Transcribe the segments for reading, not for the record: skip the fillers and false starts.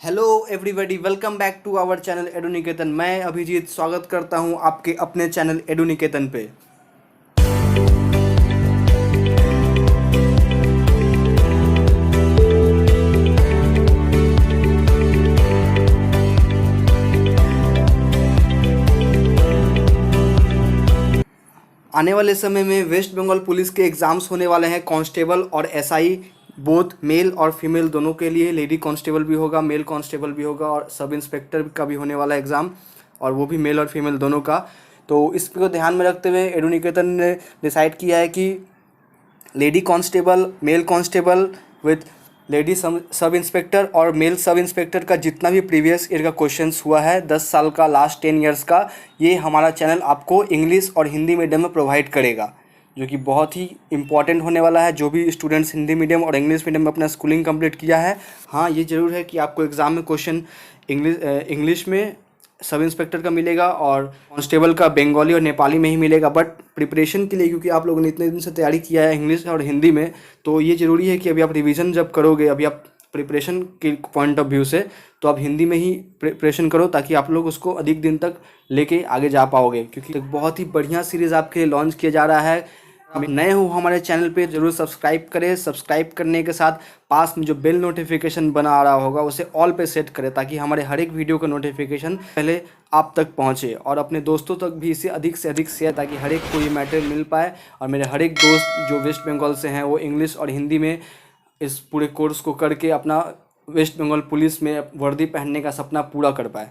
Hello everybody, welcome back to our channel Eduniketan. मैं अभिजीत स्वागत करता हूं आपके अपने चैनल एडुनिकेतन पे। आने वाले समय में वेस्ट बंगाल पुलिस के एग्ज़ाम्स होने वाले हैं, कांस्टेबल और एसआई बोथ मेल और फीमेल दोनों के लिए। लेडी कांस्टेबल भी होगा, मेल कांस्टेबल भी होगा और सब इंस्पेक्टर का भी होने वाला एग्ज़ाम, और वो भी मेल और फीमेल दोनों का। तो इसको ध्यान में रखते हुए एडुनिकेतन ने डिसाइड किया है कि lady constable, mail constable with lady sub inspector और मेल सब इंस्पेक्टर का जितना भी प्रीवियस ईयर का क्वेश्चंस हुआ है 10 साल का, लास्ट 10 ईयर्स का, ये हमारा चैनल आपको इंग्लिश और हिंदी मीडियम में प्रोवाइड करेगा, जो कि बहुत ही इंपॉर्टेंट होने वाला है। जो भी स्टूडेंट्स हिंदी मीडियम और इंग्लिश मीडियम में अपना स्कूलिंग कंप्लीट किया है, हाँ ये ज़रूर है कि आपको एग्ज़ाम में क्वेश्चन इंग्लिश में सब इंस्पेक्टर का मिलेगा और कांस्टेबल का बंगाली और नेपाली में ही मिलेगा। बट प्रिपरेशन के लिए, क्योंकि आप लोगों ने इतने दिन से तैयारी किया है इंग्लिश और हिंदी में, तो ये ज़रूरी है कि अभी आप रिवीजन जब करोगे, अभी आप प्रिपरेशन के पॉइंट ऑफ व्यू से, तो आप हिंदी में ही प्रिपरेशन करो ताकि आप लोग उसको अधिक दिन तक लेके आगे जा पाओगे। क्योंकि एक बहुत ही बढ़िया सीरीज़ आपके लिए लॉन्च किया जा रहा है। अभी नए हो हमारे चैनल पे, ज़रूर सब्सक्राइब करें। सब्सक्राइब करने के साथ पास में जो बेल नोटिफिकेशन बना आ रहा होगा उसे ऑल पे सेट करें, ताकि हमारे हर एक वीडियो का नोटिफिकेशन पहले आप तक पहुंचे, और अपने दोस्तों तक भी इसे अधिक से अधिक शेयर, ताकि हर एक को ये मैटर मिल पाए और मेरे हर एक दोस्त जो वेस्ट बंगाल से हैं वो इंग्लिश और हिंदी में इस पूरे कोर्स को करके अपना वेस्ट बंगाल पुलिस में वर्दी पहनने का सपना पूरा कर पाए।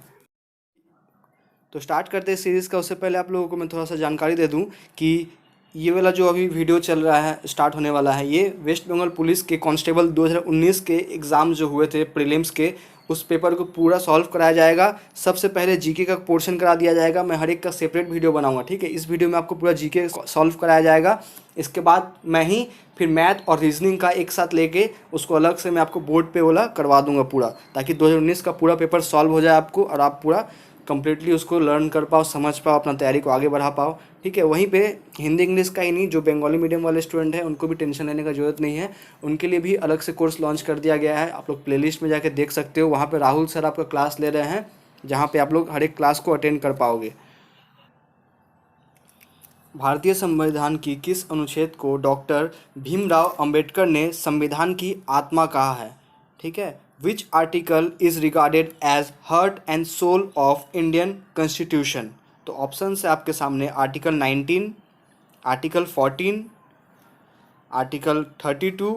तो स्टार्ट करते हैं सीरीज़ का। उससे पहले आप लोगों को मैं थोड़ा सा जानकारी दे दूं कि ये वाला जो अभी वीडियो चल रहा है, स्टार्ट होने वाला है, ये वेस्ट बंगाल पुलिस के कांस्टेबल 2019 के एग्ज़ाम जो हुए थे प्रीलिम्स के, उस पेपर को पूरा सॉल्व कराया जाएगा। सबसे पहले जीके का पोर्शन करा दिया जाएगा। मैं हर एक का सेपरेट वीडियो बनाऊंगा, ठीक है। इस वीडियो में आपको पूरा जीके सॉल्व कराया जाएगा। इसके बाद मैं ही फिर मैथ और रीजनिंग का एक साथ लेके उसको अलग से मैं आपको बोर्ड पे वाला करवा दूंगा पूरा, ताकि 2019 का पूरा पेपर सॉल्व हो जाए आपको और आप पूरा कंप्लीटली उसको लर्न कर पाओ, समझ पाओ, अपना तैयारी को आगे बढ़ा पाओ, ठीक है। वहीं पे हिंदी इंग्लिश का ही नहीं, जो बंगाली मीडियम वाले स्टूडेंट हैं उनको भी टेंशन लेने का ज़रूरत नहीं है। उनके लिए भी अलग से कोर्स लॉन्च कर दिया गया है। आप लोग प्लेलिस्ट में जाके देख सकते हो, वहाँ पे राहुल सर आपका क्लास ले रहे हैं, जहाँ पे आप लोग हर एक क्लास को अटेंड कर पाओगे। भारतीय संविधान की किस अनुच्छेद को डॉक्टर भीमराव अंबेडकर ने संविधान की आत्मा कहा है, ठीक है। Which article is regarded as heart and soul of Indian constitution. तो ऑप्शन है आपके सामने आर्टिकल 19, आर्टिकल 14, आर्टिकल 32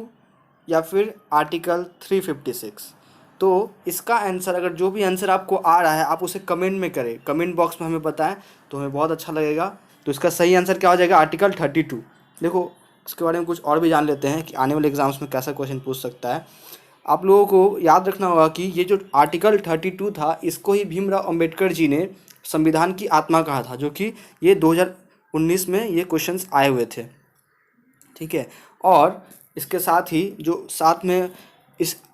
या फिर आर्टिकल 356। तो इसका आंसर, अगर जो भी आंसर आपको आ रहा है आप उसे कमेंट में करें, कमेंट बॉक्स में हमें बताएं, तो हमें बहुत अच्छा लगेगा। तो इसका सही आंसर क्या हो जाएगा? आर्टिकल 32। देखो, इसके बारे में कुछ और भी जान लेते हैं कि आने वाले एग्जाम्स में कैसा क्वेश्चन पूछ सकता है। आप लोगों को याद रखना होगा कि ये जो आर्टिकल 32 था, इसको ही भीमराव अंबेडकर जी ने संविधान की आत्मा कहा था, जो कि ये 2019 में ये क्वेश्चंस आए हुए थे, ठीक है। और इसके साथ ही जो साथ में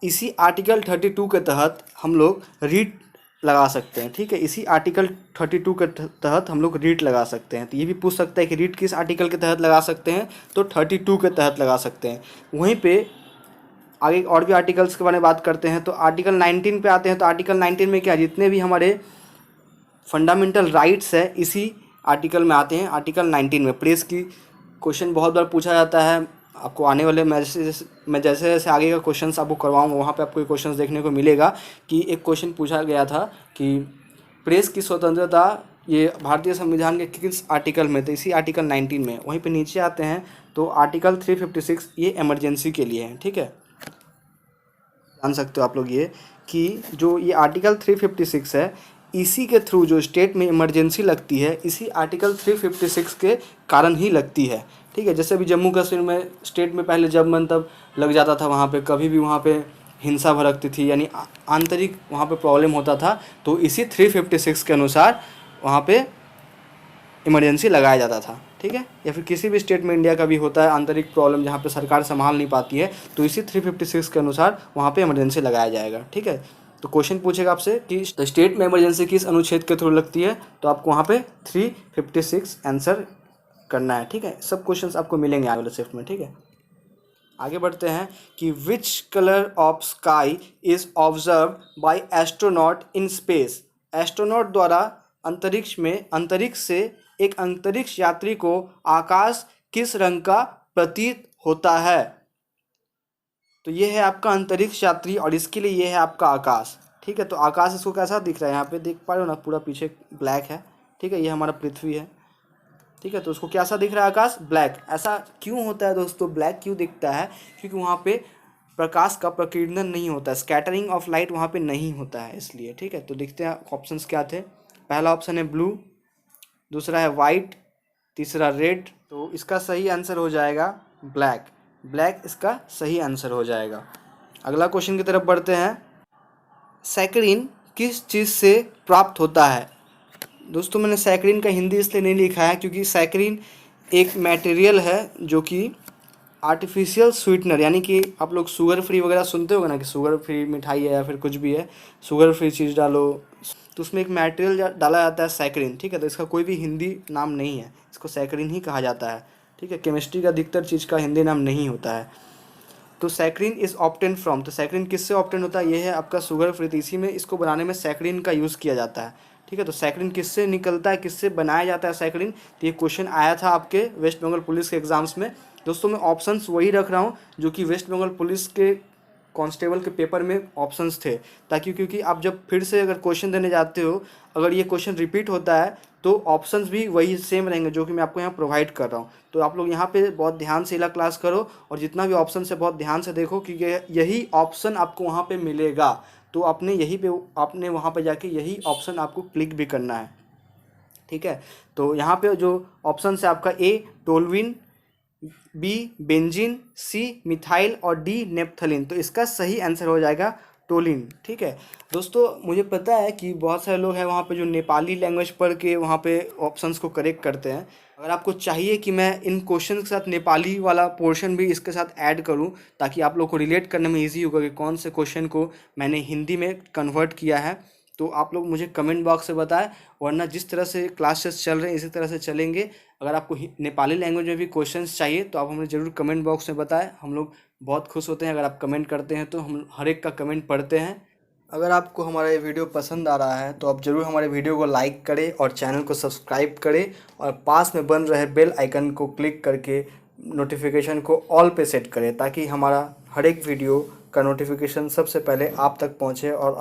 इसी आर्टिकल 32 के तहत हम लोग रीट लगा सकते हैं, ठीक है। इसी आर्टिकल 32 के तहत हम लोग रीट लगा सकते हैं। तो ये भी पूछ सकता है कि रीट किस आर्टिकल के तहत लगा सकते हैं, तो 32 के तहत लगा सकते हैं। वहीं पे आगे और भी आर्टिकल्स के बारे में बात करते हैं, तो आर्टिकल 19 पे आते हैं। तो आर्टिकल 19 में क्या, जितने भी हमारे फंडामेंटल राइट्स है इसी आर्टिकल में आते हैं। आर्टिकल 19 में प्रेस की क्वेश्चन बहुत बार पूछा जाता है। आपको आने वाले मैं जैसे जैसे आगे का क्वेश्चंस आपको करवाऊंगा, वहाँ पे आपको एक क्वेश्चंस देखने को मिलेगा कि एक क्वेश्चन पूछा गया था कि प्रेस की स्वतंत्रता ये भारतीय संविधान के किस आर्टिकल में, तो इसी आर्टिकल 19 में। वहीं पे नीचे आते हैं तो आर्टिकल 356 ये इमरजेंसी के लिए है, ठीक है। जान सकते हो आप लोग ये कि जो ये आर्टिकल 356 है, इसी के थ्रू जो स्टेट में इमरजेंसी लगती है, इसी आर्टिकल 356 के कारण ही लगती है, ठीक है। जैसे अभी जम्मू कश्मीर में स्टेट में पहले जब मन तब लग जाता था, वहाँ पे कभी भी वहाँ पे हिंसा भड़कती थी, यानी आंतरिक वहाँ पे प्रॉब्लम होता था, तो इसी 356 के अनुसार वहाँ पे इमरजेंसी लगाया जाता था, ठीक है। या फिर किसी भी स्टेट में इंडिया का भी होता है आंतरिक प्रॉब्लम जहाँ पे सरकार संभाल नहीं पाती है, तो इसी 356 के अनुसार वहाँ पे इमरजेंसी लगाया जाएगा, ठीक है। तो क्वेश्चन पूछेगा आपसे कि स्टेट में इमरजेंसी किस अनुच्छेद के थ्रू लगती है, तो आपको वहाँ पे 356 आंसर करना है, ठीक है। सब क्वेश्चंस आपको मिलेंगे आगे वाले शिफ्ट में, ठीक है। आगे बढ़ते हैं कि which colour of sky is observe by astronaut in space. Astronaut द्वारा अंतरिक्ष से एक अंतरिक्ष यात्री को आकाश किस रंग का प्रतीत होता है। तो ये है आपका अंतरिक्ष यात्री और इसके लिए ये है आपका आकाश। ठीक है, तो आकाश इसको कैसा दिख रहा है, यहाँ पे देख पा रहे हो ना, पूरा पीछे ब्लैक है। ठीक है, ये हमारा पृथ्वी है। ठीक है, तो उसको कैसा दिख रहा है आकाश, ब्लैक। ऐसा क्यों होता है दोस्तों, ब्लैक क्यों दिखता है, क्योंकि वहाँ पे प्रकाश का प्रकीर्णन नहीं होता है, स्कैटरिंग ऑफ लाइट वहाँ पे नहीं होता है इसलिए। ठीक है, तो देखते हैं ऑप्शंस क्या थे। पहला ऑप्शन है ब्लू, दूसरा है वाइट, तीसरा रेड। तो इसका सही आंसर हो जाएगा ब्लैक। ब्लैक इसका सही आंसर हो जाएगा। अगला क्वेश्चन की तरफ बढ़ते हैं। सैकरीन किस चीज़ से प्राप्त होता है। दोस्तों मैंने सैकरीन का हिंदी इसलिए नहीं लिखा है क्योंकि सैकरीन एक मटेरियल है जो कि आर्टिफिशियल स्वीटनर, यानी कि आप लोग शुगर फ्री वगैरह सुनते होगे ना कि शुगर फ्री मिठाई है या फिर कुछ भी है, शुगर फ्री चीज़ डालो, तो उसमें एक मटेरियल डाला जाता है सैकरीन। ठीक है, तो इसका कोई भी हिंदी नाम नहीं है, इसको सैकरीन ही कहा जाता है। ठीक है, केमिस्ट्री का अधिकतर चीज़ का हिंदी नाम नहीं होता है। तो सैकरीन इज़ ऑब्टेन फ्रॉम, तो सैकरीन किससे ऑब्टेन होता है, ये है आपका शुगर फ्री, तो इसी में इसको बनाने में सैकरीन का यूज़ किया जाता है। ठीक है, तो सैकरीन किससे निकलता है, किससे बनाया जाता है सैकरीन, तो ये क्वेश्चन आया था आपके वेस्ट बंगाल पुलिस के एग्जाम्स में। दोस्तों मैं ऑप्शंस वही रख रहा हूँ जो कि वेस्ट बंगाल पुलिस के कांस्टेबल के पेपर में ऑप्शंस थे, ताकि क्योंकि आप जब फिर से अगर क्वेश्चन देने जाते हो, अगर ये क्वेश्चन रिपीट होता है तो ऑप्शंस भी वही सेम रहेंगे जो कि मैं आपको यहाँ प्रोवाइड कर रहा हूँ। तो आप लोग यहाँ पे बहुत ध्यान से इला क्लास करो और जितना भी ऑप्शन है बहुत ध्यान से देखो कि यही ऑप्शन आपको वहाँ पे मिलेगा। तो आपने यही पे आपने वहाँ पे जाके यही ऑप्शन आपको क्लिक भी करना है। ठीक है, तो यहाँ पे जो ऑप्शन है आपका ए टोलविन, बी बेंजीन, सी मिथाइल और डी नेप्थलीन। तो इसका सही आंसर हो जाएगा टोलिन। ठीक है दोस्तों, मुझे पता है कि बहुत सारे लोग हैं वहाँ पे जो नेपाली लैंग्वेज पढ़ के वहाँ पे ऑप्शंस को करेक्ट करते हैं। अगर आपको चाहिए कि मैं इन क्वेश्चन के साथ नेपाली वाला पोर्शन भी इसके साथ ऐड करूं ताकि आप लोग को रिलेट करने में इजी होगा कि कौन से क्वेश्चन को मैंने हिंदी में कन्वर्ट किया है, तो आप लोग मुझे कमेंट बॉक्स से बताएं, वरना जिस तरह से क्लासेस चल रहे हैं इसी तरह से चलेंगे। अगर आपको नेपाली लैंग्वेज में भी क्वेश्चंस चाहिए तो आप हमें ज़रूर कमेंट बॉक्स में बताएं। हम लोग बहुत खुश होते हैं अगर आप कमेंट करते हैं, तो हम हर एक का कमेंट पढ़ते हैं। अगर आपको हमारा ये वीडियो पसंद आ रहा है तो आप ज़रूर हमारे वीडियो को लाइक करें और चैनल को सब्सक्राइब करें और पास में बन रहे बेल आइकन को क्लिक करके नोटिफिकेशन को ऑल पे सेट करें, ताकि हमारा हर एक वीडियो का नोटिफिकेशन सबसे पहले आप तक पहुंचे और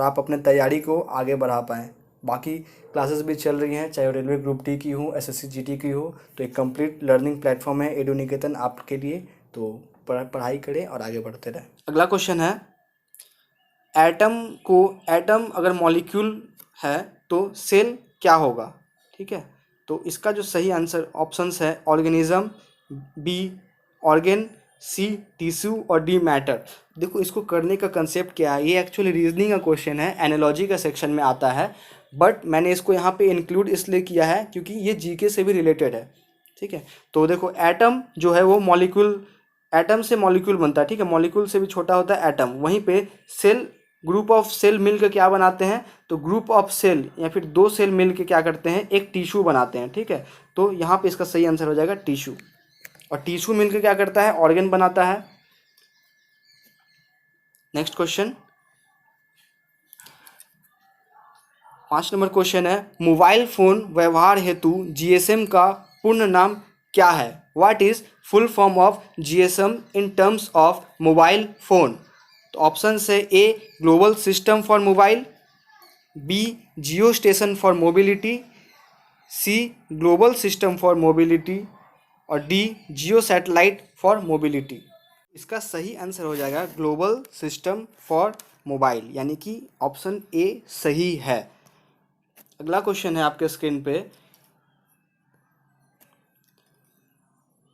आप अपने तैयारी को आगे बढ़ा पाएँ। बाकी क्लासेस भी चल रही हैं, चाहे वो रेलवे ग्रुप डी की हो, एसएससी जीटी की हो, तो एक कंप्लीट लर्निंग प्लेटफॉर्म है एडू निकेतन आपके लिए। तो पढ़ाई करें और आगे बढ़ते रहें। अगला क्वेश्चन है, एटम अगर मॉलिक्यूल है तो सेल क्या होगा। ठीक है, तो इसका जो सही आंसर ऑप्शंस है ऑर्गेनिज्म, बी ऑर्गेन, सी टिश्यू और डी मैटर। देखो इसको करने का कंसेप्ट क्या है, ये एक्चुअली रीजनिंग का क्वेश्चन है, एनालॉजी का सेक्शन में आता है, बट मैंने इसको यहाँ पे इंक्लूड इसलिए किया है क्योंकि ये जीके से भी रिलेटेड है। ठीक है, तो देखो एटम जो है वो मॉलिक्यूल, एटम से मॉलिक्यूल बनता है। ठीक है, मॉलिक्यूल से भी छोटा होता है एटम। वहीं पे सेल, ग्रुप ऑफ सेल मिलकर क्या बनाते हैं, तो ग्रुप ऑफ सेल या फिर दो सेल मिलकर क्या करते हैं, एक टिश्यू बनाते हैं। ठीक है, तो यहाँ पे इसका सही आंसर हो जाएगा टिश्यू, और टिश्यू मिलकर क्या करता है, ऑर्गन बनाता है। नेक्स्ट क्वेश्चन, 5 नंबर क्वेश्चन है, मोबाइल फोन व्यवहार हेतु जीएसएम का पूर्ण नाम क्या है। What is full form of GSM in terms of mobile phone. तो ऑप्शन है A global system for mobile, B geo station for mobility, C global system for mobility और D geo satellite for mobility. इसका सही answer हो जाएगा global system for mobile, यानी कि option A सही है। अगला क्वेश्चन है आपके स्क्रीन पे,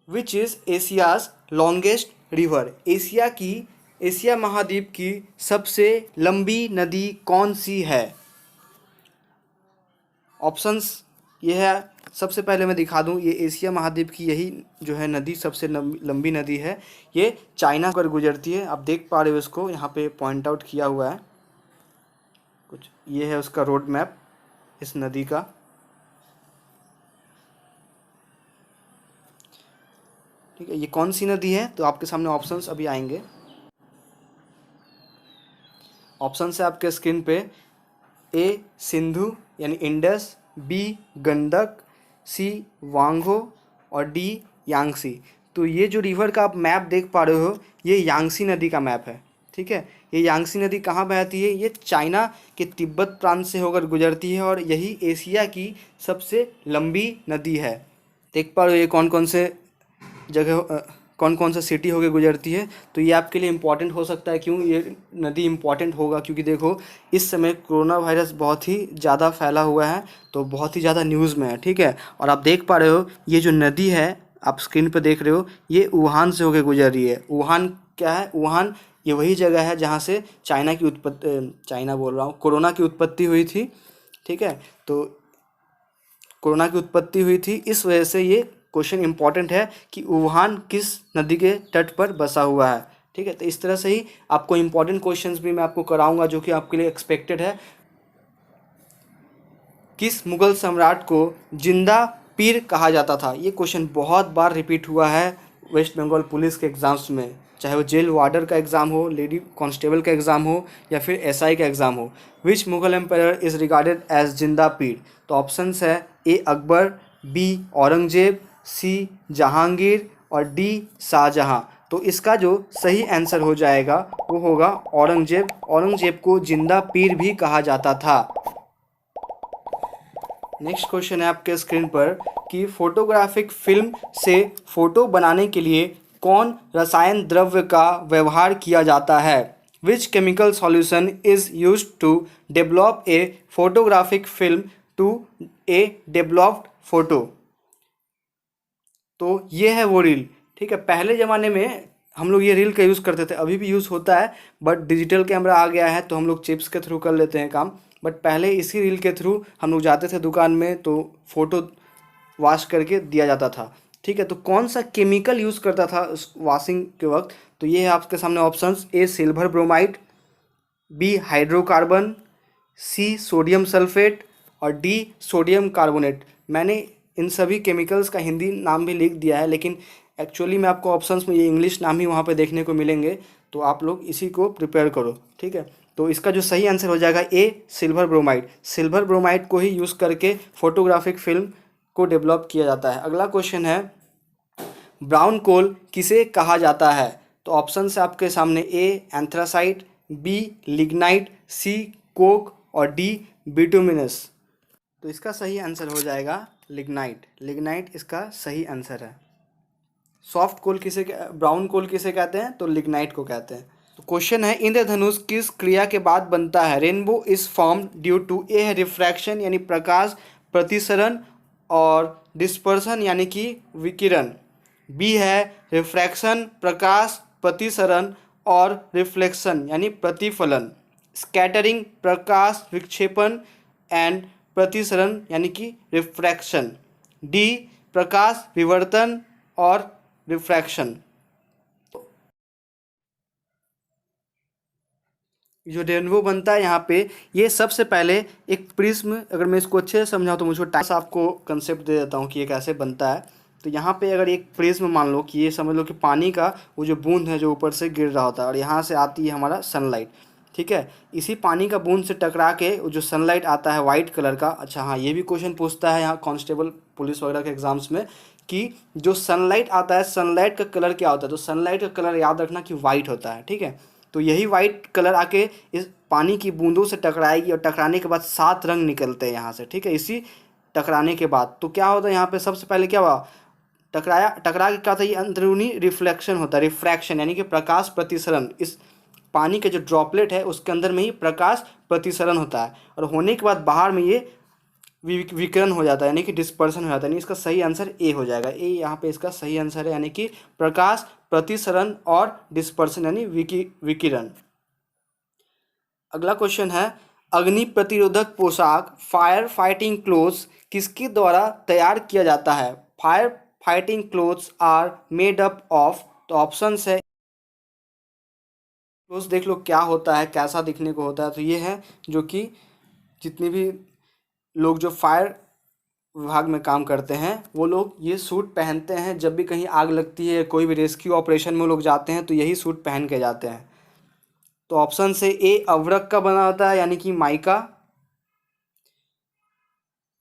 which is Asia's longest river. Asia महाद्वीप की सबसे लंबी नदी कौन सी है। ऑप्शंस ये है, सबसे पहले मैं दिखा दूं, ये एशिया महाद्वीप की यही जो है नदी सबसे लंबी नदी है, ये चाइना पर गुजरती है। आप देख पा रहे हो इसको, यहाँ पे पॉइंट आउट किया हुआ है कुछ, ये है उसका रोड मैप इस नदी का। ठीक है, ये कौन सी नदी है? तो आपके सामने ऑप्शंस अभी आएंगे। ऑप्शन है आपके स्क्रीन पे। ए सिंधु यानी इंडस, बी गंडक, सी वांगो और डी यांगसी। तो ये जो रिवर का आप मैप देख पा रहे हो, ये यांगसी नदी का मैप है। ठीक है, ये यांगसी नदी कहाँ बहती है? ये चाइना के तिब्बत प्रांत से होकर गुजरती है और यही एशिया की सबसे लंबी नदी है। देख पा रहे हो ये कौन कौन से जगह, कौन कौन सा सिटी होके गुजरती है। तो ये आपके लिए इम्पॉर्टेंट हो सकता है। क्यों ये नदी इम्पॉर्टेंट होगा? क्योंकि देखो इस समय कोरोना वायरस बहुत ही ज़्यादा फैला हुआ है, तो बहुत ही ज़्यादा न्यूज़ में है। ठीक है, और आप देख पा रहे हो ये जो नदी है आप स्क्रीन पर देख रहे हो, ये वुहान से होकर गुजर रही है। वुहान क्या है? वुहान ये वही जगह है जहाँ से चाइना की उत्पत्ति, चाइना बोल रहा हूँ, कोरोना की उत्पत्ति हुई थी। ठीक है, तो कोरोना की उत्पत्ति हुई थी, इस वजह से ये क्वेश्चन इंपॉर्टेंट है कि वुहान किस नदी के तट पर बसा हुआ है। ठीक है, तो इस तरह से ही आपको इंपॉर्टेंट क्वेश्चंस भी मैं आपको कराऊंगा जो कि आपके लिए एक्सपेक्टेड है। किस मुगल सम्राट को जिंदा पीर कहा जाता था? ये क्वेश्चन बहुत बार रिपीट हुआ है वेस्ट बंगाल पुलिस के एग्ज़ाम्स में, चाहे वो जेल वार्डर का एग्ज़ाम हो, लेडी कांस्टेबल का एग्ज़ाम हो या फिर एसआई का एग्ज़ाम हो। Which Mughal empire is regarded as Zinda Pir? तो ऑप्शंस है A Akbar, B Aurangzeb, C Jahangir और डी शाहजहां। तो इसका जो सही आंसर हो जाएगा वो होगा औरंगजेब। औरंगजेब को जिंदा पीर भी कहा जाता था। नेक्स्ट क्वेश्चन है आपके स्क्रीन पर कि फोटोग्राफिक फिल्म से फोटो बनाने के लिए कौन रसायन द्रव्य का व्यवहार किया जाता है? Which chemical solution is used to develop a photographic film to a developed photo? तो ये है वो रील। ठीक है, पहले ज़माने में हम लोग ये रील का यूज़ करते थे, अभी भी यूज़ होता है, बट डिजिटल कैमरा आ गया है तो हम लोग चिप्स के थ्रू कर लेते हैं काम। बट पहले इसी रील के थ्रू हम लोग जाते थे दुकान में तो फ़ोटो वॉश करके दिया जाता था। ठीक है, तो कौन सा केमिकल यूज़ करता था उस वॉशिंग के वक्त? तो ये है आपके सामने options. A silver bromide, B hydrocarbon, C sodium sulphate और डी सोडियम कार्बोनेट। मैंने इन सभी केमिकल्स का हिंदी नाम भी लिख दिया है, लेकिन एक्चुअली में आपको ऑप्शंस में ये इंग्लिश नाम ही वहाँ पे देखने को मिलेंगे, तो आप लोग इसी को प्रिपेयर करो। ठीक है, तो इसका जो सही आंसर हो जाएगा ए सिल्वर ब्रोमाइड। सिल्वर ब्रोमाइड को ही यूज़ करके फोटोग्राफिक फिल्म को डेवलप किया जाता है। अगला क्वेश्चन है ब्राउन कोल किसे कहा जाता है? तो ऑप्शन है आपके सामने। ए एंथ्रासाइट, बी लिग्नाइट, सी कोक और डी बिटुमिनस। तो इसका सही आंसर हो जाएगा लिग्नाइट। लिग्नाइट इसका सही आंसर है। सॉफ्ट कोल किसे, ब्राउन कोल किसे कहते हैं? तो लिग्नाइट को कहते हैं। तो क्वेश्चन है इंद्रधनुष किस क्रिया के बाद बनता है? Rainbow is form due to a है रिफ्रैक्शन यानी प्रकाश प्रतिसरण और डिस्पर्सन यानी कि विकिरण, बी है रिफ्रैक्शन प्रकाश प्रतिसरण और रिफ्लेक्शन यानी प्रतिफलन, स्कैटरिंग प्रकाश विक्षेपण एंड प्रतिसरण यानी कि रिफ्रैक्शन, डी प्रकाश विवर्तन और रिफ्रैक्शन। जो रेनबो बनता है यहाँ पे, ये सबसे पहले एक प्रिज्म, अगर मैं इसको अच्छे से समझाऊँ तो मुझे टाइम आपको कंसेप्ट दे देता हूँ कि ये कैसे बनता है। तो यहाँ पे अगर एक प्रिज्म मान लो कि ये समझ लो कि पानी का वो जो बूंद है जो ऊपर से गिर रहा होता है और यहाँ से आती है हमारा सनलाइट। ठीक है, इसी पानी का बूंद से टकरा के वो जो सनलाइट आता है वाइट कलर का। अच्छा हाँ, ये भी क्वेश्चन पूछता है यहाँ कांस्टेबल पुलिस वगैरह के एग्जाम्स में कि जो सनलाइट आता है सनलाइट का कलर क्या होता है? तो सनलाइट का कलर याद रखना कि वाइट होता है। ठीक है, तो यही वाइट कलर आके इस पानी की बूंदों से टकराएगी और टकराने के बाद 7 रंग निकलते हैं यहाँ से। ठीक है, इसी टकराने के बाद तो क्या होता है यहाँ पे सबसे पहले क्या हुआ? टकरा के क्या था? ये अंदरूनी रिफ्लेक्शन होता है, रिफ्रैक्शन यानी कि प्रकाश प्रतिसरण। इस पानी के जो ड्रॉपलेट है उसके अंदर में ही प्रकाश प्रतिसरण होता है और होने के बाद बाहर में ये विकिरण हो जाता है यानी कि डिस्पर्सन हो जाता है। यानी इसका सही आंसर ए हो जाएगा। ए यहाँ पे इसका सही आंसर है, यानी कि प्रकाश प्रतिसरण और डिस्पर्सन यानी विकिरण। अगला क्वेश्चन है अग्नि प्रतिरोधक पोशाक फायर फाइटिंग क्लोथ्स किसके द्वारा तैयार किया जाता है? Fire fighting clothes are made up of. तो ऑप्शन है, क्लोथ्स देख लो क्या होता है, कैसा दिखने को होता है। तो ये है जो कि जितनी भी लोग जो फायर विभाग में काम करते हैं वो लोग ये सूट पहनते हैं। जब भी कहीं आग लगती है, कोई भी रेस्क्यू ऑपरेशन में वो लोग जाते हैं तो यही सूट पहन के जाते हैं। तो ऑप्शन से ए अवरक का बना होता है यानी कि माइका,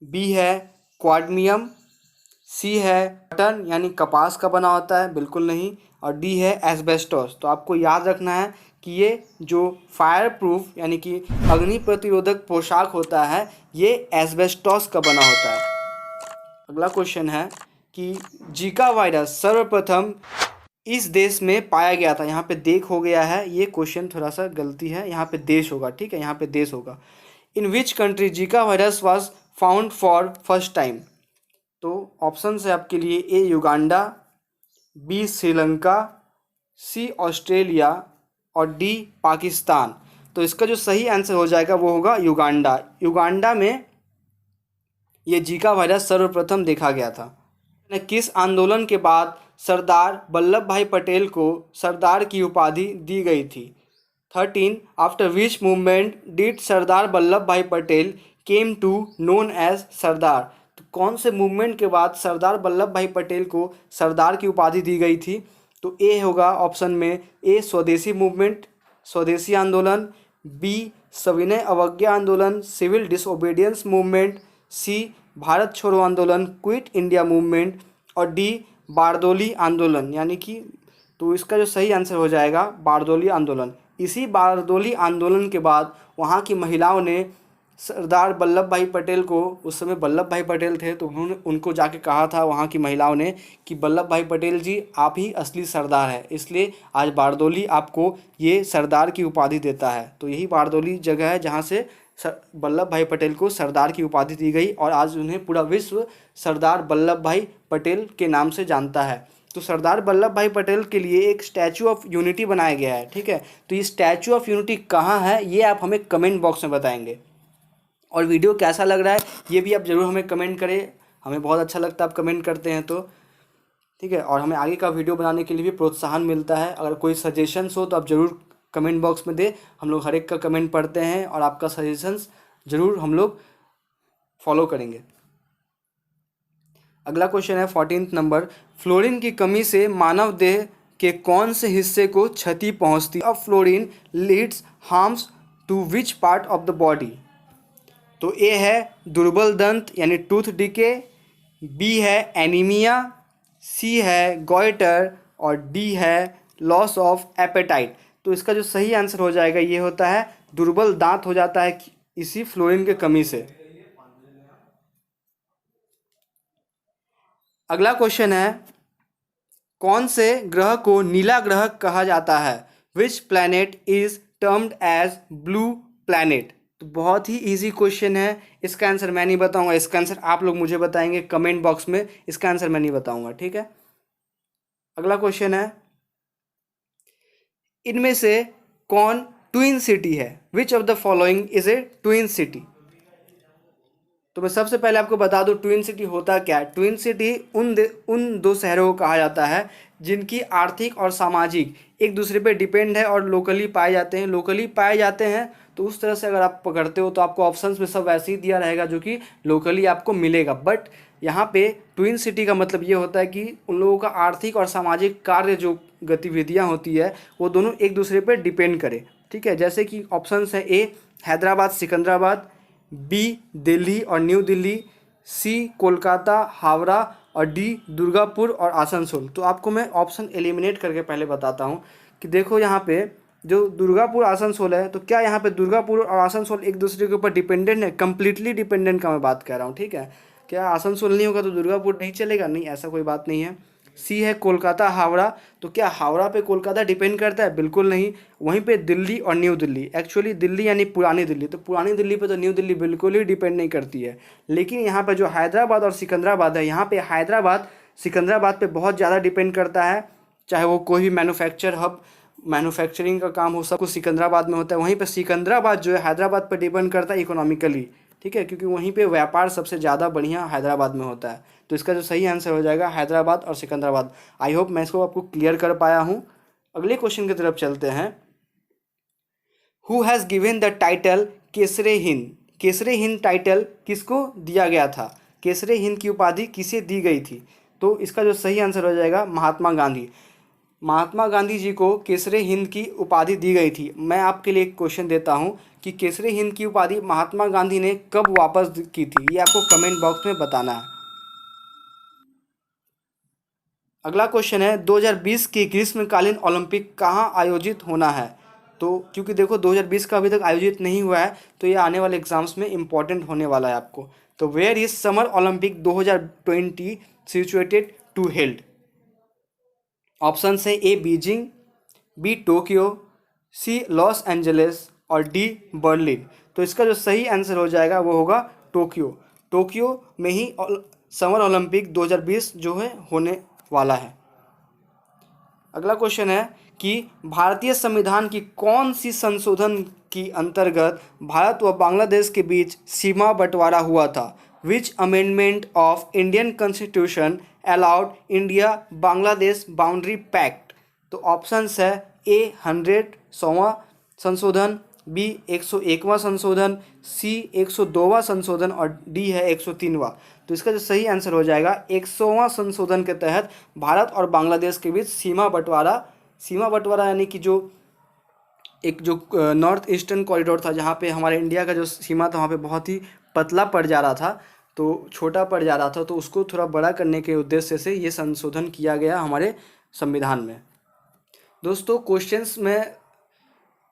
बी है क्वाडमियम, सी है कॉटन यानी कपास का बना होता है, बिल्कुल नहीं, और डी है एस्बेस्टोस। तो आपको याद रखना है कि ये जो फायर प्रूफ यानी कि अग्नि प्रतिरोधक पोशाक होता है ये एस्बेस्टोस का बना होता है। अगला क्वेश्चन है कि जीका वायरस सर्वप्रथम इस देश में पाया गया था। यहाँ पे देख हो गया है, ये क्वेश्चन थोड़ा सा गलती है, यहाँ पे देश होगा, ठीक है, यहाँ पे देश होगा। In which country Zika virus was found for first time. तो ऑप्शन है आपके लिए A Uganda, B Sri Lanka, C Australia और डी पाकिस्तान। तो इसका जो सही आंसर हो जाएगा वो होगा युगांडा। युगांडा में ये जीका वायरस सर्वप्रथम देखा गया था। किस आंदोलन के बाद सरदार वल्लभ भाई पटेल को सरदार की उपाधि दी गई थी। 13 after which movement did Sardar Vallabh Bhai Patel came to known as Sardar. तो कौन से मूवमेंट के बाद सरदार वल्लभ भाई पटेल को सरदार की उपाधि दी गई थी। तो ए होगा ऑप्शन में ए स्वदेशी मूवमेंट, स्वदेशी आंदोलन, बी सविनय अवज्ञा आंदोलन, सिविल डिसओबीडियंस मूवमेंट, सी भारत छोड़ो आंदोलन, क्विट इंडिया मूवमेंट और डी बारदोली आंदोलन यानी कि। तो इसका जो सही आंसर हो जाएगा बारदोली आंदोलन। इसी बारदोली आंदोलन के बाद वहाँ की महिलाओं ने सरदार वल्लभ भाई पटेल को, उस समय वल्लभ भाई पटेल थे, तो उन्होंने उनको जाके कहा था वहाँ की महिलाओं ने कि वल्लभ भाई पटेल जी आप ही असली सरदार है, इसलिए आज बारदोली आपको ये सरदार की उपाधि देता है। तो यही बारदोली जगह है जहाँ से वल्लभ भाई पटेल को सरदार की उपाधि दी गई और आज उन्हें पूरा विश्व सरदार वल्लभ भाई पटेल के नाम से जानता है। तो सरदार वल्लभ भाई पटेल के लिए एक स्टैचू ऑफ यूनिटी बनाया गया है, ठीक है। तो ये स्टैचू ऑफ यूनिटी कहाँ है ये आप हमें कमेंट बॉक्स में बताएंगे। और वीडियो कैसा लग रहा है ये भी आप ज़रूर हमें कमेंट करें, हमें बहुत अच्छा लगता है आप कमेंट करते हैं तो, ठीक है। और हमें आगे का वीडियो बनाने के लिए भी प्रोत्साहन मिलता है। अगर कोई सजेशंस हो तो आप ज़रूर कमेंट बॉक्स में दें, हम लोग हर एक का कमेंट पढ़ते हैं और आपका सजेशंस ज़रूर हम लोग फॉलो करेंगे। अगला क्वेश्चन है 14 नंबर, फ्लोरीन की कमी से मानव देह के कौन से हिस्से को क्षति पहुंचती है। Fluorine leads harms to which part of the body. तो ए है दुर्बल दंत यानी टूथ डिके, बी है एनीमिया, सी है गॉइटर और डी है लॉस ऑफ एपेटाइट। तो इसका जो सही आंसर हो जाएगा ये होता है दुर्बल दांत हो जाता है इसी फ्लोरीन के कमी से। अगला क्वेश्चन है, कौन से ग्रह को नीला ग्रह कहा जाता है। Which planet is termed as blue planet. तो बहुत ही इजी क्वेश्चन है, इसका आंसर मैं नहीं बताऊंगा, इसका आंसर आप लोग मुझे बताएंगे कमेंट बॉक्स में, इसका आंसर मैं नहीं बताऊंगा, ठीक है। अगला क्वेश्चन है, इनमें से कौन ट्विन सिटी है। Which of the following is a twin city. तो मैं सबसे पहले आपको बता दूं ट्विन सिटी होता क्या है। ट्विन सिटी उन दो शहरों को कहा जाता है जिनकी आर्थिक और सामाजिक एक दूसरे पे डिपेंड है और लोकली पाए जाते हैं। लोकली पाए जाते हैं तो उस तरह से अगर आप पकड़ते हो तो आपको ऑप्शंस में सब वैसे ही दिया रहेगा जो कि लोकली आपको मिलेगा। बट यहाँ पे ट्विन सिटी का मतलब ये होता है कि उन लोगों का आर्थिक और सामाजिक कार्य जो गतिविधियाँ होती है वो दोनों एक दूसरे पर डिपेंड करे, ठीक है। जैसे कि ऑप्शंस है ए हैदराबाद सिकंदराबाद, बी दिल्ली और न्यू दिल्ली, सी कोलकाता हावड़ा और डी दुर्गापुर और आसनसोल। तो आपको मैं ऑप्शन एलिमिनेट करके पहले बताता हूँ कि देखो यहाँ पे जो दुर्गापुर आसनसोल है, तो क्या यहाँ पे दुर्गापुर और आसनसोल एक दूसरे के ऊपर डिपेंडेंट है। कम्प्लीटली डिपेंडेंट का मैं बात कर रहा हूँ, ठीक है। क्या आसनसोल नहीं होगा तो दुर्गापुर नहीं चलेगा, नहीं, ऐसा कोई बात नहीं है। सी है कोलकाता हावड़ा, तो क्या हावड़ा पे कोलकाता डिपेंड करता है, बिल्कुल नहीं। वहीं पे दिल्ली और न्यू दिल्ली, एक्चुअली दिल्ली यानी पुरानी दिल्ली, तो पुरानी दिल्ली पे तो न्यू दिल्ली बिल्कुल ही डिपेंड नहीं करती है। लेकिन यहाँ पे जो हैदराबाद और सिकंदराबाद है, यहाँ पे हैदराबाद सिकंदराबाद पे बहुत ज़्यादा डिपेंड करता है। चाहे वो कोई भी मैन्युफैक्चरिंग का काम हो, सब कुछ सिकंदराबाद में होता है। वहीं पर सिकंदराबाद जो है हैदराबाद पर डिपेंड करता है इकोनॉमिकली, ठीक है, क्योंकि वहीं पे व्यापार सबसे ज़्यादा बढ़िया हैदराबाद में होता है। तो इसका जो सही आंसर हो जाएगा हैदराबाद और सिकंदराबाद। आई होप मैं इसको आपको क्लियर कर पाया हूँ। अगले क्वेश्चन की तरफ चलते हैं। Who has given the title Kaiser-e Hind. Kaiser-e Hind title किसको दिया गया था। केसरे हिंद की उपाधि किसे दी गई थी? तो इसका जो सही आंसर हो जाएगा महात्मा गांधी। महात्मा गांधी जी को केसरे हिंद की उपाधि दी गई थी। मैं आपके लिए एक क्वेश्चन देता हूँ कि केसरे हिंद की उपाधि महात्मा गांधी ने कब वापस की थी, ये आपको कमेंट बॉक्स में बताना है। अगला क्वेश्चन है 2020 की ग्रीष्मकालीन ओलंपिक कहाँ आयोजित होना है? तो क्योंकि देखो 2020 का अभी तक आयोजित नहीं हुआ है, तो ये आने वाले एग्जाम्स में इंपॉर्टेंट होने वाला है आपको। तो where is summer Olympic 2020 situated to held? Option है A Beijing, B Tokyo, C Los Angeles और डी बर्लिन। तो इसका जो सही आंसर हो जाएगा वो होगा टोक्यो। टोक्यो में ही समर ओलंपिक 2020 जो है होने वाला है। अगला क्वेश्चन है कि भारतीय संविधान की कौन सी संशोधन की अंतर्गत भारत व बांग्लादेश के बीच सीमा बंटवारा हुआ था? Which amendment of Indian constitution allowed India Bangladesh boundary pact? तो ऑप्शंस है ए 100वां संशोधन, बी 101वां संशोधन, सी 102वां संशोधन और डी है 103वां। तो इसका जो सही आंसर हो जाएगा 100वां संशोधन के तहत भारत और बांग्लादेश के बीच सीमा बंटवारा यानी कि जो एक जो नॉर्थ ईस्टर्न कॉरिडोर था, जहाँ पे हमारे इंडिया का जो सीमा था वहाँ पे बहुत ही पतला पड़ जा रहा था, तो छोटा पड़ जा रहा था, तो उसको थोड़ा बड़ा करने के उद्देश्य से ये संशोधन किया गया हमारे संविधान में। दोस्तों क्वेश्चंस मैं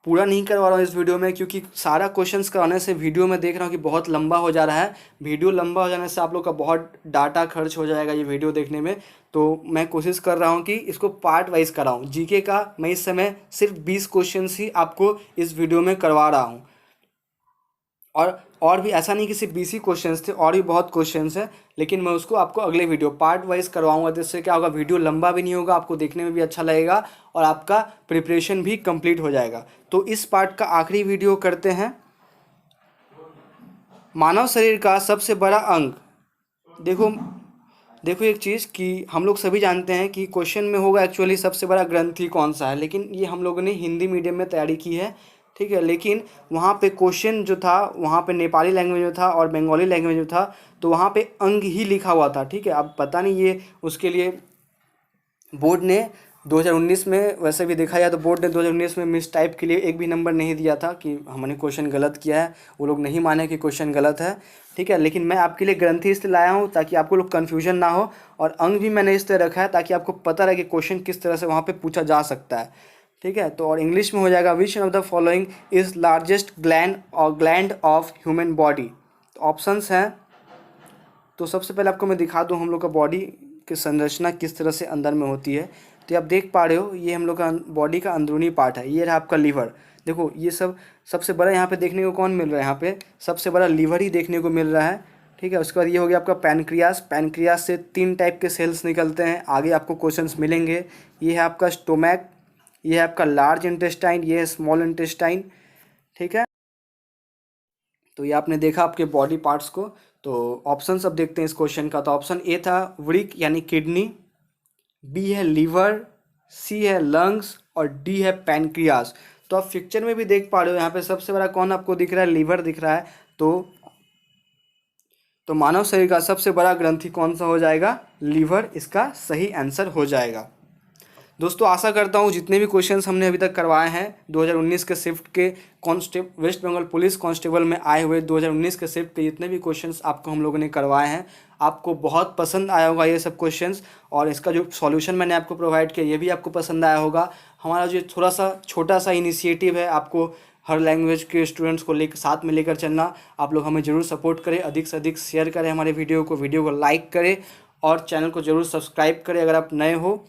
पूरा नहीं करवा रहा हूँ इस वीडियो में, क्योंकि सारा क्वेश्चंस कराने से वीडियो में देख रहा हूँ कि बहुत लंबा हो जा रहा है। वीडियो लंबा हो जाने से आप लोग का बहुत डाटा खर्च हो जाएगा ये वीडियो देखने में। तो मैं कोशिश कर रहा हूँ कि इसको पार्ट वाइज कराऊँ। जीके का मैं इस समय सिर्फ 20 क्वेश्चंस ही आपको इस वीडियो में करवा रहा हूँ, और भी ऐसा नहीं कि सिर्फ 20 ही क्वेश्चंस थे, और भी बहुत क्वेश्चंस हैं, लेकिन मैं उसको आपको अगले वीडियो पार्ट वाइज करवाऊंगा। जिससे क्या होगा, वीडियो लंबा भी नहीं होगा, आपको देखने में भी अच्छा लगेगा और आपका प्रिपरेशन भी कंप्लीट हो जाएगा। तो इस पार्ट का आखिरी वीडियो करते हैं। मानव शरीर का सबसे बड़ा अंग, देखो एक चीज़ कि हम लोग सभी जानते हैं कि क्वेश्चन में होगा एक्चुअली सबसे बड़ा ग्रंथि कौन सा है, लेकिन ये हम लोगों ने हिंदी मीडियम में तैयारी की है, ठीक है। लेकिन वहाँ पे क्वेश्चन जो था, वहाँ पे नेपाली लैंग्वेज में था और बंगाली लैंग्वेज में था, तो वहाँ पे अंग ही लिखा हुआ था, ठीक है। अब पता नहीं ये उसके लिए बोर्ड ने 2019 में, वैसे भी देखा जाए तो बोर्ड ने 2019 में मिस टाइप के लिए एक भी नंबर नहीं दिया था कि हमने क्वेश्चन गलत किया है। वो लोग नहीं माने कि क्वेश्चन गलत है, ठीक है। लेकिन मैं आपके लिए ग्रंथि इसलिए लाया हूँ ताकि आपको लोग कन्फ्यूजन ना हो, और अंग भी मैंने इस तरह रखा है ताकि आपको पता रहे कि क्वेश्चन किस तरह से वहाँ पर पूछा जा सकता है, ठीक है। तो और इंग्लिश में हो जाएगा which of the following is largest gland of human body? तो ऑप्शंस हैं, तो सबसे पहले आपको मैं दिखा दूं हम लोग का बॉडी की संरचना किस तरह से अंदर में होती है। तो आप देख पा रहे हो, ये हम लोग का बॉडी का अंदरूनी पार्ट है। ये रहा आपका लीवर। देखो ये सबसे बड़ा यहाँ पे देखने को कौन मिल रहा है, यहाँ पे सबसे बड़ा लीवर ही देखने को मिल रहा है, ठीक है। उसके बाद ये हो गया आपका पैनक्रियास से 3 टाइप के सेल्स निकलते हैं, आगे आपको क्वेश्चंस मिलेंगे। ये है आपका स्टोमैक, ये है आपका लार्ज इंटेस्टाइन, ये है स्मॉल इंटेस्टाइन, ठीक है। तो ये आपने देखा आपके बॉडी पार्ट्स को। तो ऑप्शन अब देखते हैं इस क्वेश्चन का। तो ऑप्शन ए था वृक यानी किडनी, बी है लीवर, सी है लंग्स और डी है पैनक्रियास। तो आप पिक्चर में भी देख पा रहे हो, यहाँ पे सबसे बड़ा कौन आपको दिख रहा है, लीवर दिख रहा है। तो मानव शरीर का सबसे बड़ा ग्रंथि कौन सा हो जाएगा, लीवर, इसका सही आंसर हो जाएगा। दोस्तों आशा करता हूँ जितने भी क्वेश्चंस हमने अभी तक करवाए हैं 2019 के शिफ्ट के वेस्ट बंगाल पुलिस कांस्टेबल में आए हुए 2019 के शिफ्ट के जितने भी क्वेश्चंस आपको हम लोगों ने करवाए हैं, आपको बहुत पसंद आया होगा ये सब क्वेश्चंस, और इसका जो सॉल्यूशन मैंने आपको प्रोवाइड किया ये भी आपको पसंद आया होगा। हमारा जो थोड़ा सा छोटा सा इनिशिएटिव है, आपको हर लैंग्वेज के स्टूडेंट्स को साथ में लेकर चलना, आप लोग हमें ज़रूर सपोर्ट करें, अधिक से अधिक शेयर करें हमारे वीडियो को लाइक करें और चैनल को ज़रूर सब्सक्राइब करें अगर आप नए हो,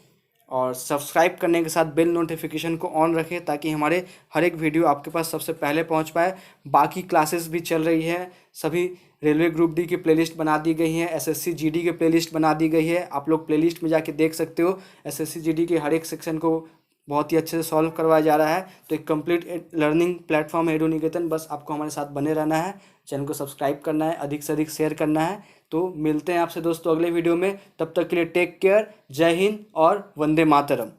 और सब्सक्राइब करने के साथ बेल नोटिफिकेशन को ऑन रखें ताकि हमारे हर एक वीडियो आपके पास सबसे पहले पहुंच पाए। बाकी क्लासेस भी चल रही है, सभी रेलवे ग्रुप डी की प्लेलिस्ट बना दी गई है, एसएससी जीडी की प्लेलिस्ट बना दी गई है, आप लोग प्लेलिस्ट में जाके देख सकते हो। एसएससी जीडी के हर एक सेक्शन को बहुत ही अच्छे से सॉल्व करवाया जा रहा है। तो एक कंप्लीट लर्निंग प्लेटफॉर्म है एडुनिकेतन, बस आपको हमारे साथ बने रहना है, चैनल को सब्सक्राइब करना है, अधिक से अधिक शेयर करना है। तो मिलते हैं आपसे दोस्तों अगले वीडियो में, तब तक के लिए टेक केयर, जय हिंद और वंदे मातरम।